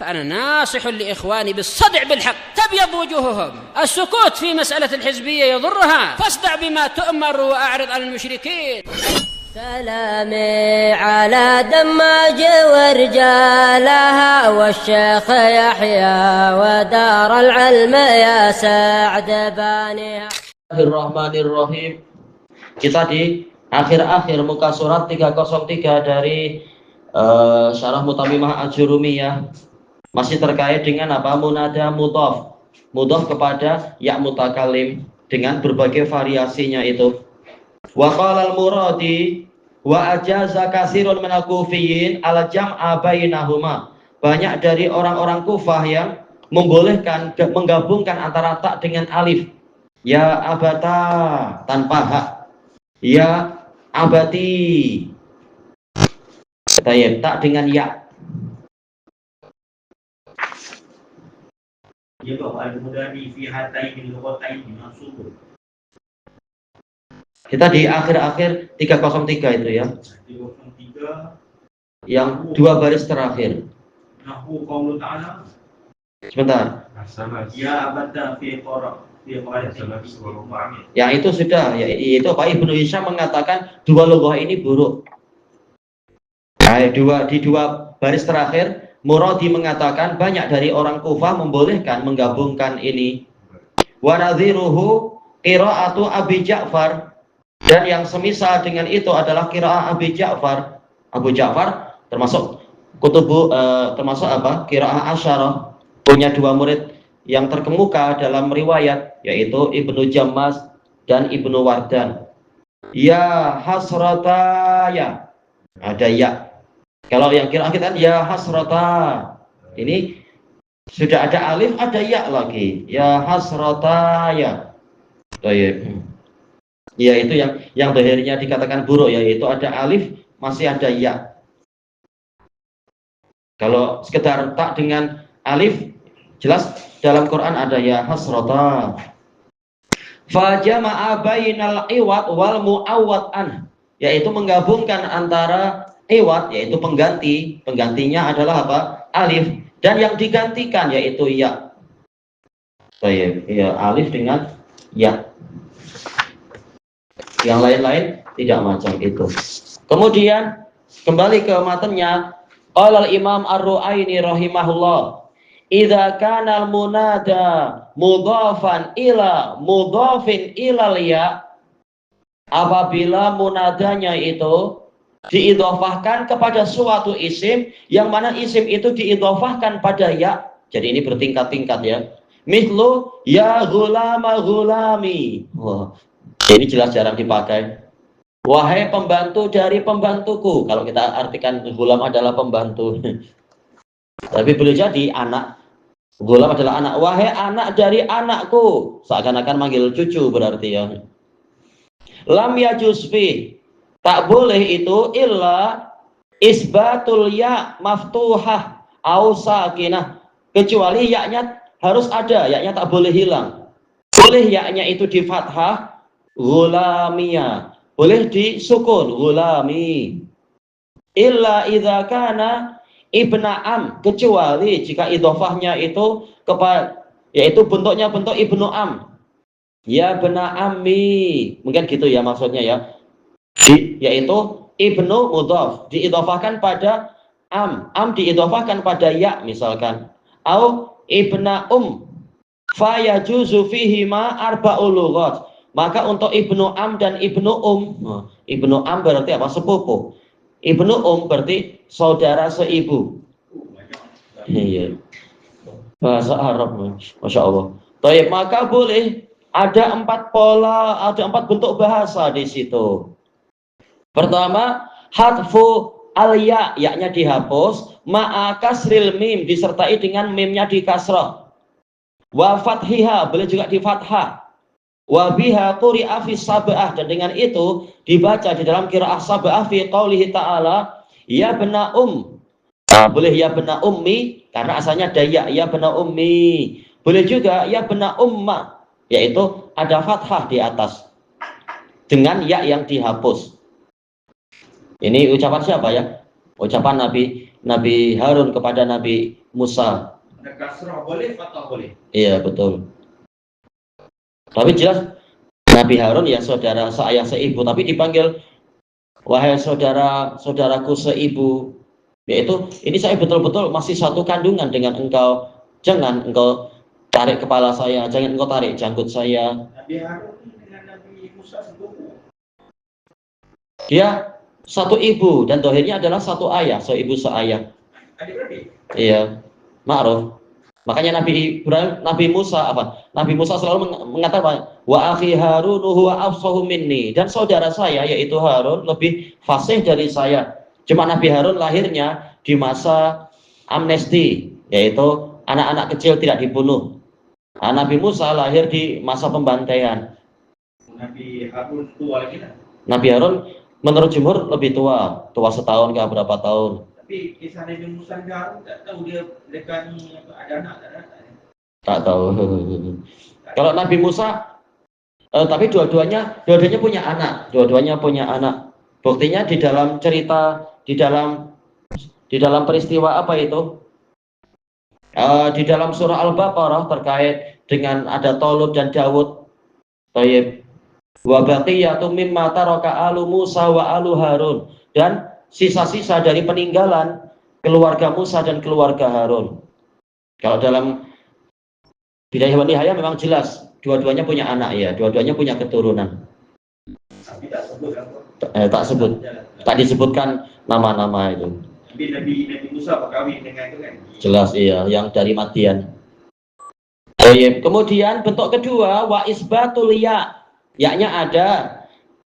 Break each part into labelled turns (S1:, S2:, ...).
S1: فأنا ناصح لإخواني بالصدع بالحق تبيض وجوههم. السكوت في مسألة الحزبية يضرها، فاصدع بما تؤمر وأعرض عن المشركين.
S2: سلامي على دماج ورجالها والشيخ يحيى ودار العلم يا سعد بانيها.
S3: Bismillahirrahmanirrahim. Kita di akhir-akhir muka surat 303 dari Syarah Mutamimah Al-Jurumiyah. Masih terkait dengan apa? Munada mudhaf. Mudhaf kepada ya mutakallim dengan berbagai variasinya itu. Wa qala al-Muradi wa ajaza katsirun minal kufiyyin al jam'a bainahuma. Banyak dari orang-orang Kufah yang membolehkan menggabungkan antara tak dengan alif. Ya abata tanpa hak. Ya abati. Tak dengan ya. Kita di akhir-akhir 303 itu ya. 303 yang dua baris terakhir.
S4: Nahu qaulu ta'ala.
S3: Sebentar.
S4: Ya abada fi qara.
S3: Ya itu sudah, ya itu Pak Ibnu Hisham mengatakan dua lughah ini buruk. Nah, di dua baris terakhir Muradi mengatakan banyak dari orang Kufah membolehkan menggabungkan ini. Wa nadhiruhu qira'atu Abi Ja'far, dan yang semisal dengan itu adalah qira'ah Abi Ja'far. Abu Ja'far termasuk termasuk apa? Qira'ah Asyarah, punya dua murid yang terkemuka dalam riwayat, yaitu Ibnu Jammas dan Ibnu Wardan. Ya hasrataya, ada ya. Kalau yang kira kita ya hasrata, ini sudah ada alif, ada ya lagi. Ya hasrataya. Ya itu yang akhirnya dikatakan buruk, yaitu ada alif, masih ada ya. Kalau sekedar tak dengan alif, jelas dalam Quran ada ya hasrata. Fa jama'a bainal iwad wal mu'awwad an, yaitu menggabungkan antara iwad, yaitu penggantinya adalah apa? Alif, dan yang digantikan yaitu ya. Ya alif dengan ya. Yang lain-lain tidak macam itu. Kemudian kembali ke matanya, qala al-Imam Ar-Ru'aini rahimahullah, idza kana al-munada mudhafan ila mudhafin ilal ya, apabila munadanya itu diidhofahkan kepada suatu isim yang mana isim itu diidhofahkan pada ya, jadi ini bertingkat-tingkat ya. Mithlu ya ghulama ghulami. Ini jelas jarang dipakai. Wahai pembantu dari pembantuku. Kalau kita artikan ghulam adalah pembantu. Tapi boleh jadi anak. Ghulam adalah anak. Wahai anak dari anakku. Seakan-akan manggil cucu berarti ya. Lam yajuz fi, tak boleh itu illa isbatul ya maftuhah au sakinah, kecuali yaknya harus ada, yaknya tak boleh hilang. Boleh yaknya itu di fathah ghulamiyah, boleh di sukun ghulami. Illa idza kana ibna am, kecuali jika idhofahnya itu kepada, yaitu bentuknya bentuk ibnu am. Ya bena ammi, mungkin gitu ya maksudnya ya. Yaitu ibnu mudhaf diidhofahkan pada am diidhofahkan pada ya misalkan. Au ibna fa yajuzu fihi ma arba'ul lughat. Maka untuk ibnu am dan ibnu ibnu am berarti apa? Sepupu. Ibnu berarti saudara seibu. Iya. Bahasa Arab, Masya Allah. Baik, maka boleh ada 4 pola, ada 4 bentuk bahasa di situ. Pertama, hadfu al-ya, yaknya dihapus, ma'a kasril mim, disertai dengan mimnya di kasrah. Wa fathiha, boleh juga di fathah. Wa biha quri'a fi sab'ah, dan dengan itu dibaca di dalam qiraah sab'ah fi qaulihi ta'ala ya bena boleh ya bena ummi karena asalnya ada ya bena ummi. Boleh juga ya bena umma, yaitu ada fathah di atas dengan ya yang dihapus. Ini ucapan siapa ya? Ucapan Nabi Harun kepada Nabi Musa.
S4: Ada kasrah boleh, fathah boleh.
S3: Iya, betul. Tapi jelas Nabi Harun ya saudara seayah seibu, tapi dipanggil wahai saudaraku seibu. Yaitu ini saya betul-betul masih satu kandungan dengan engkau. Jangan engkau tarik kepala saya, jangan engkau tarik janggut saya.
S4: Nabi Harun dengan Nabi Musa sepupu.
S3: Dia satu ibu dan dohirnya adalah satu ayah, seibu seayah.
S4: Adik-adik.
S3: Iya, ma'ruf. Makanya Nabi Musa selalu mengatakan wa akhi Harun huwa afsahu minni, dan saudara saya yaitu Harun lebih fasih dari saya. Cuma Nabi Harun lahirnya di masa amnesti, yaitu anak-anak kecil tidak dibunuh. Nabi Musa lahir di masa pembantaian.
S4: Nabi Harun tua lagi lah.
S3: Nabi Harun menurut jumhur lebih tua setahun ke berapa tahun.
S4: Tapi kisah Nabi Musa dan Harun tak tahu mereka ni ada anak tak ada.
S3: Tak tahu. Kalau Nabi Musa, tapi dua-duanya punya anak. Buktinya di dalam cerita, di dalam peristiwa apa itu? Di dalam surah Al-Baqarah terkait dengan ada Talut dan Dawud. Baik. Wa baqiyatu mimma taraka alu Musa wa alu Harun, dan sisa-sisa dari peninggalan keluarga Musa dan keluarga Harun. Kalau dalam Bidayah wa Nihayah memang jelas dua-duanya punya anak ya, dua-duanya punya keturunan.
S4: Tapi tak sebut
S3: Tak disebutkan nama-nama itu.
S4: Tapi Nabi Musa berkahwin dengan itu kan?
S3: Jelas iya, yang dari Madian. Kemudian bentuk kedua wa isbatul ya. Ya-nya ada.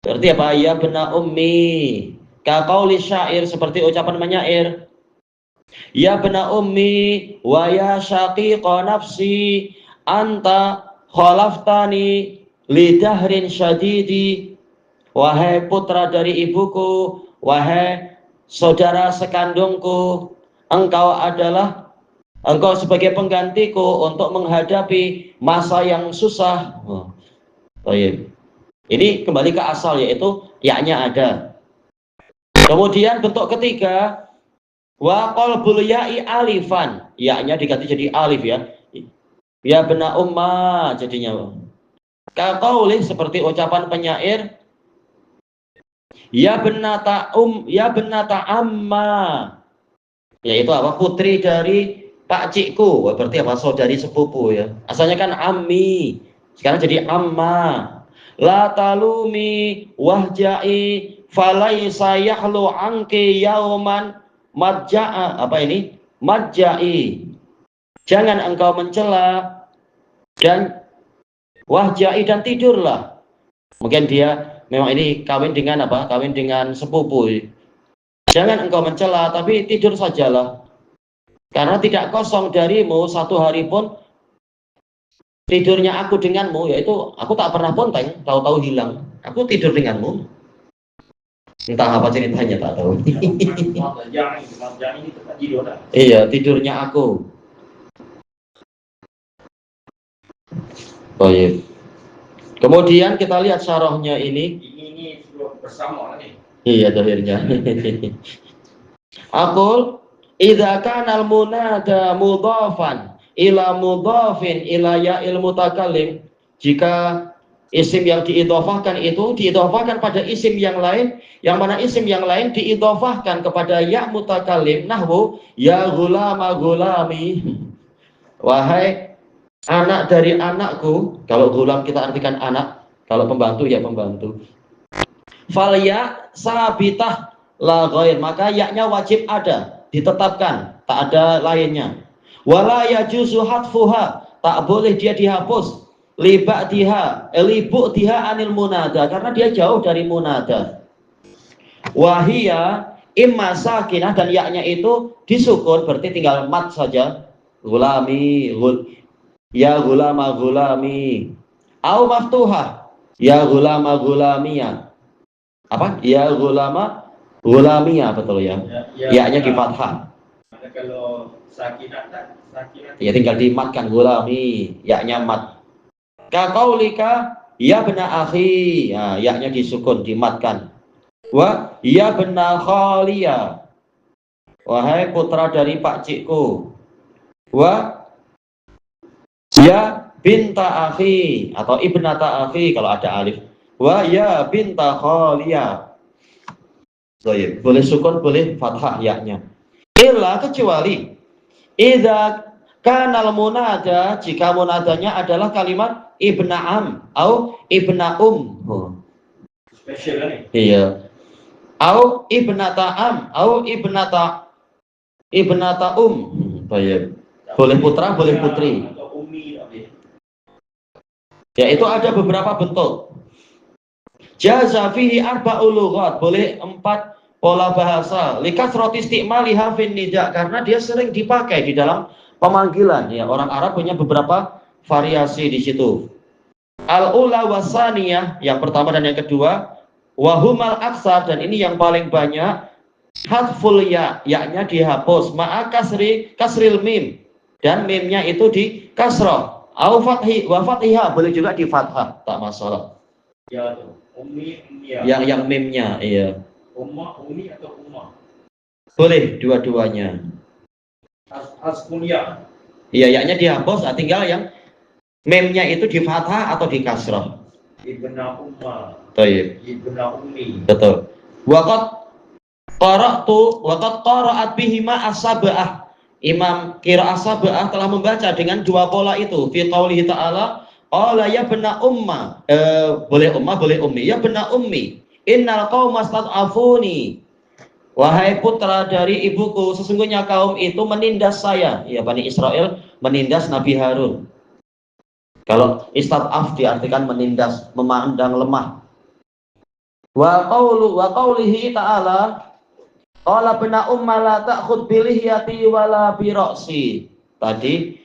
S3: Berarti apa? Ya bena ummi. Ka qauli syair, seperti ucapan penyair. Ya bena ummi wa ya syaqiqa nafsi anta khalaftani lidahrin syadidi. Wahai putra dari ibuku, wahai saudara sekandungku, engkau sebagai penggantiku untuk menghadapi masa yang susah. Ini kembali ke asal, yaitu ya-nya ada. Kemudian bentuk ketiga wa qalbul ya'i alifan, ya-nya diganti jadi alif ya. Ya bena umma jadinya. Ka qauli, seperti ucapan penyair, ya benata amma, yaitu apa? Putri dari Pak Cikku. Berarti apa? Saudari sepupu ya. Asalnya kan ammi, sekarang jadi amma. La talumi wahja'i falaisa yahlu anki yauman madja'a. Apa ini? Madja'i. Jangan engkau mencela dan wahja'i, dan tidurlah. Mungkin dia memang ini kawin dengan apa? Kawin dengan sepupu. Jangan engkau mencela, tapi tidur sajalah. Karena tidak kosong darimu satu hari pun tidurnya aku denganmu, yaitu aku tak pernah ponteng, tahu-tahu hilang. Aku tidur denganmu. Entah apa ceritanya, tak tahu. Iya, tidurnya aku. Baik. Kemudian kita lihat syarahnya ini.
S4: Ini bersama nih.
S3: Iya, akhirnya. Aqul idza kana al-munada mudhafan ila mudhafin ila ya'il mutakallim, jika isim yang diidhofahkan itu diidhofahkan pada isim yang lain, yang mana isim yang lain diidhofahkan kepada ya mutakallim, nahwu ya ghulama ghulami, wahai anak dari anakku. Kalau ghulam kita artikan anak, kalau pembantu ya pembantu. Fal ya sabitah la ghair, maka ya-nya wajib ada, ditetapkan, tak ada lainnya. Wala yajuzu hatfuha, tak boleh dia dihapus. Liba'tiha anil munada, karena dia jauh dari munada. Wahia imma sakinah, dan ya-nya itu disukun, berarti tinggal mat saja. Gulami, ya gulama gulami. Au maftuhah, ya gulama gulamiyah. Apa? Ya gulama gulamiyah, betul ya. Ya-nya di fathah.
S4: Kalau sakinah
S3: ya tinggal dimatkan, gulami, ya-nya mat. Ka qaulika ya bena akhi, ya, ya-nya disukun, dimatkan. Wa ya bena khaliya, wahai putra dari Pak Cikku. Wa ya binta akhi atau ibnata akhi kalau ada alif. Wa ya binta khaliyah. Baik, boleh sukun, boleh fathah ya-nya. Illa kecuali idza kanal munada, jika munadanya adalah kalimat ibna am atau ibna
S4: Spesial nih.
S3: Iya. Au ibnata am au ibnata Baik. Boleh putra, boleh putri.
S4: Atau umi tapi.
S3: Ya, itu ada beberapa bentuk. Jaza fihi arba'ul lughat, boleh 4 pola bahasa. Likathrati istimaliha fin nida, karena dia sering dipakai di dalam pemanggilan. Ya, orang Arab punya beberapa variasi di situ. Al-ula wasaniyah, yang pertama dan yang kedua. Wahumal aksar, dan ini yang paling banyak. Hadful ya, ya-nya dihapus. Ma'a kasril mim, dan mimnya itu di kasrah. Au fathi wa fathiha, boleh juga di fathah, tak masalah.
S4: Ya tuh. Umi, ya.
S3: Yang mimnya, iya.
S4: Umi atau umma.
S3: Boleh dua-duanya.
S4: Askunya.
S3: Iya, ya-nya dihapus, tinggal yang mimnya itu di fathah atau di kasrah.
S4: Ibna umma.
S3: Baik.
S4: Ibna umi.
S3: Betul. Waqat qara'at bihima as-sab'ah. Imam qiraah sab'ah telah membaca dengan 2 pola itu. Fi qaulihi ta'ala, qala ya bena umma. Boleh umma, boleh ummi. Ya bena ummi, innal qauma stad'afuni. Wahai putra dari ibuku, sesungguhnya kaum itu menindas saya. Ya, Bani Israel menindas Nabi Harun. Kalau istad'af diartikan menindas, memandang lemah. Wa qaulihi ta'ala, qala bena umma la ta'khud bi lihyati wala bi ra'si. Tadi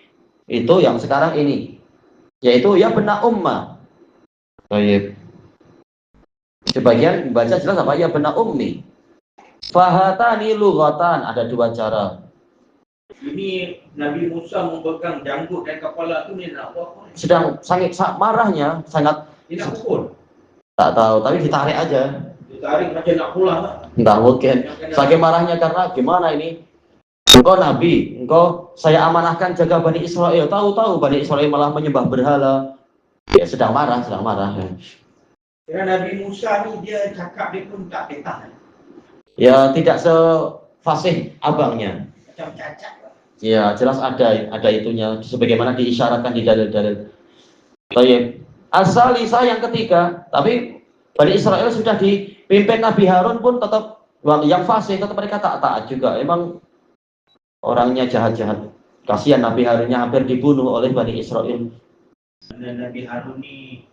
S3: itu yang sekarang ini, yaitu ya bena umma. Baik. Sebagian baca jelas apa? Ya bena ummi. Fahatani lughatan, ada 2 cara.
S4: Ini Nabi Musa memegang janggut dan kepala itu, ni nak apa?
S3: Sedang sangat marahnya, sangat
S4: Ini nak pukul.
S3: tak tahu, tapi ditarik aja.
S4: Ditarik macam nak pulang.
S3: Enggak mungkin. Saking marahnya karena gimana ini? Engkau Nabi, engkau saya amanahkan jaga Bani Israel. Tahu-tahu Bani Israel malah menyembah berhala. Ya sedang marah.
S4: Karena Nabi Musa ni dia cakap dia pun tak petah.
S3: Ya tidak sefasih abangnya.
S4: Macam cacat.
S3: Ya jelas ada itunya, sebagaimana diisyaratkan di dalil-dalil. Baik. As-salisa yang ketiga, tapi Bani Israel sudah dipimpin Nabi Harun pun tetap yang fasih, tetap mereka tak taat juga. Emang orangnya jahat-jahat. Kasihan Nabi Harunnya hampir dibunuh oleh Bani Israel.
S4: Nabi Harun ni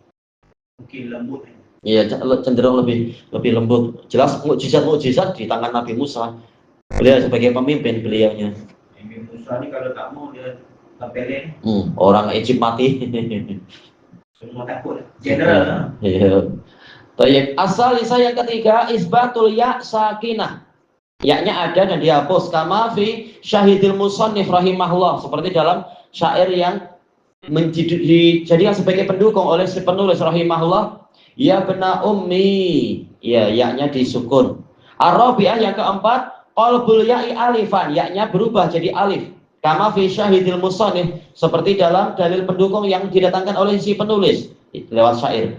S4: mungkin lembut.
S3: Iya, cenderung lebih lembut. Jelas mukjizat di tangan Nabi Musa. Beliau sebagai pemimpin beliaunya.
S4: Nabi Musa ni kalau tak mau dia tapelin.
S3: Orang Egypt mati.
S4: Semua takut. General.
S3: Iya. Baik, asal yang ketiga isbatul ya sakinah. Ya-nya ada dan dihapus, kama fi syahidil musannif rahimahullah, seperti dalam syair yang dijadikan sebagai pendukung oleh si penulis rahimahullah. Ya bena ummi, ya ya-nya disukun. Ar-rabi'ah yang keempat, qalbul ya'i alifan, ya-nya berubah jadi alif. Kama fi syahidil musannif, seperti dalam dalil pendukung yang didatangkan oleh si penulis lewat syair.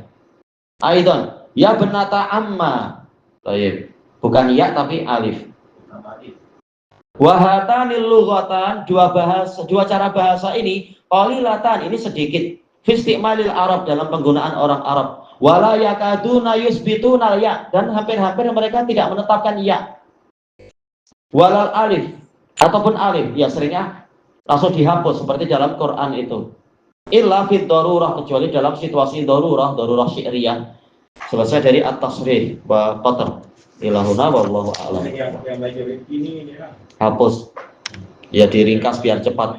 S3: Aidon, ya benata amma. Baik, bukan ya tapi alif. Wahatanil lughatan, 2 cara bahasa ini qalilatan, ini sedikit. Fi istimalil Arab, dalam penggunaan orang Arab. Wala yakaduna yusbitunal ya, dan hampir-hampir mereka tidak menetapkan ya. Walal alif, ataupun alif, ya seringnya langsung dihapus seperti dalam Quran itu. Illa fit darurah, kecuali dalam situasi darurah syi'riyah. Selesai dari at-tasrif wa qatr. Ilahuna wallahu a'lam.
S4: Yang majoriti ini
S3: Hapus. Ya diringkas biar cepat.